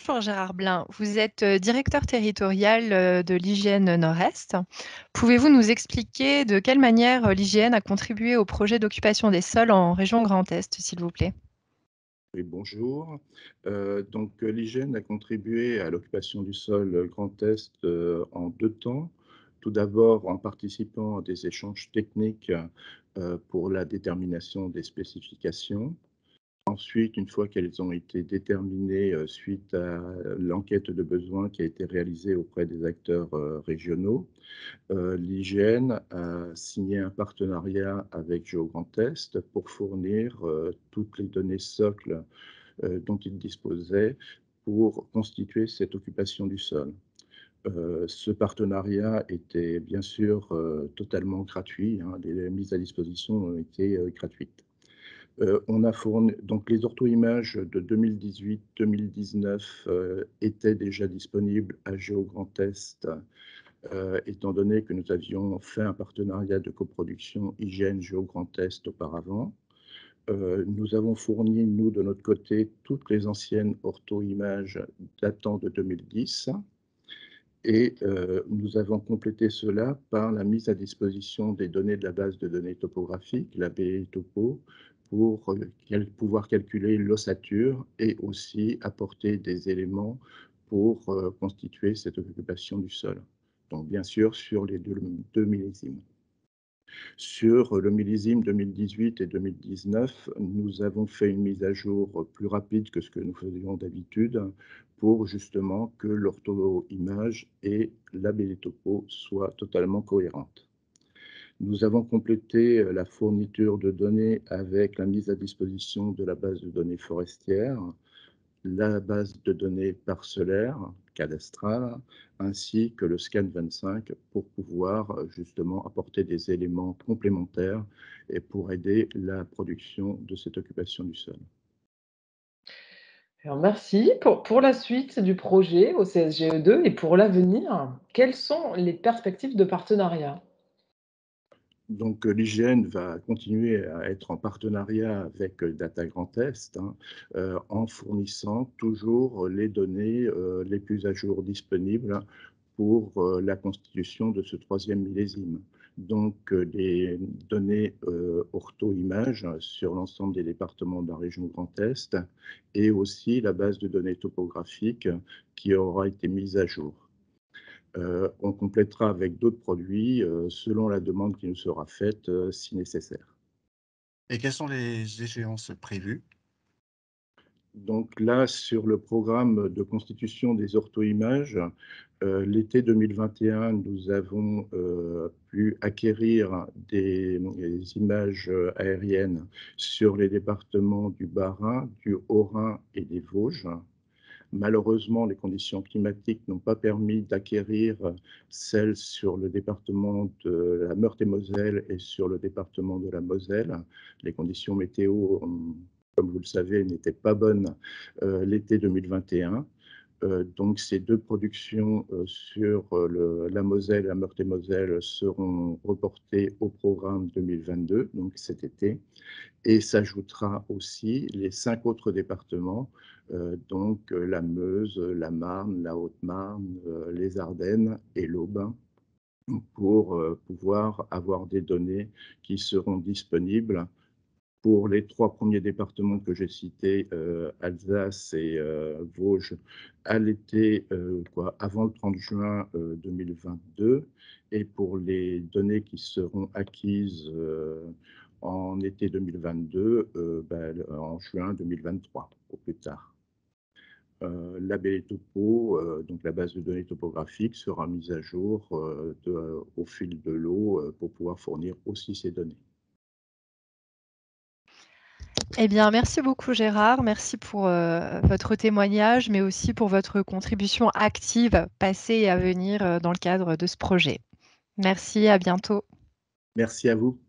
Bonjour Gérard Blin, vous êtes directeur territorial de l'IGN Nord-Est. Pouvez-vous nous expliquer de quelle manière l'IGN a contribué au projet d'occupation des sols en région Grand Est, s'il vous plaît? Oui, bonjour. L'IGN a contribué à l'occupation du sol Grand Est en deux temps. Tout d'abord en participant à des échanges techniques pour la détermination des spécifications. Ensuite, une fois qu'elles ont été déterminées suite à l'enquête de besoin qui a été réalisée auprès des acteurs régionaux, l'IGN a signé un partenariat avec GeoGrand Est pour fournir toutes les données socles dont il disposait pour constituer cette occupation du sol. Ce partenariat était bien sûr totalement gratuit, hein, les mises à disposition ont été gratuites. On a fourni donc les ortho-images de 2018-2019 étaient déjà disponibles à GeoGrand Est, étant donné que nous avions fait un partenariat de coproduction IGN GeoGrand Est auparavant. Nous avons fourni, nous, de notre côté, toutes les anciennes ortho-images datant de 2010 et nous avons complété cela par la mise à disposition des données de la base de données topographique, la BE-Topo, pour pouvoir calculer l'ossature et aussi apporter des éléments pour constituer cette occupation du sol. Donc bien sûr sur les deux millésimes. Sur le millésime 2018 et 2019, nous avons fait une mise à jour plus rapide que ce que nous faisions d'habitude pour justement que l'ortho-image et la BD-topo soient totalement cohérentes. Nous avons complété la fourniture de données avec la mise à disposition de la base de données forestière, la base de données parcellaire, cadastrale, ainsi que le scan 25 pour pouvoir justement apporter des éléments complémentaires et pour aider la production de cette occupation du sol. Alors merci pour la suite du projet au CSGE2 et pour l'avenir, quelles sont les perspectives de partenariat? Donc, l'IGN va continuer à être en partenariat avec Data Grand Est, hein, en fournissant toujours les données les plus à jour disponibles pour la constitution de ce troisième millésime. Donc, les données ortho-images sur l'ensemble des départements de la région Grand Est et aussi la base de données topographiques qui aura été mise à jour. On complétera avec d'autres produits selon la demande qui nous sera faite si nécessaire. Et quelles sont les échéances prévues? Donc là, sur le programme de constitution des ortho-images, l'été 2021, nous avons pu acquérir des images aériennes sur les départements du Bas-Rhin, du Haut-Rhin et des Vosges. Malheureusement, les conditions climatiques n'ont pas permis d'acquérir celles sur le département de la Meurthe-et-Moselle et sur le département de la Moselle. Les conditions météo, comme vous le savez, n'étaient pas bonnes l'été 2021. Donc ces deux productions sur la Moselle et la Meurthe-et-Moselle seront reportées au programme 2022, donc cet été. Et s'ajoutera aussi les 5 autres départements, la Meuse, la Marne, la Haute-Marne, les Ardennes et l'Aube, pour pouvoir avoir des données qui seront disponibles pour les 3 premiers départements que j'ai cités, Alsace et Vosges, à l'été, avant le 30 juin 2022, et pour les données qui seront acquises en été 2022, en juin 2023, au plus tard. La BLTopo, donc la base de données topographique, sera mise à jour au fil de l'eau pour pouvoir fournir aussi ces données. Eh bien, merci beaucoup Gérard, merci pour votre témoignage, mais aussi pour votre contribution active, passée et à venir dans le cadre de ce projet. Merci, à bientôt. Merci à vous.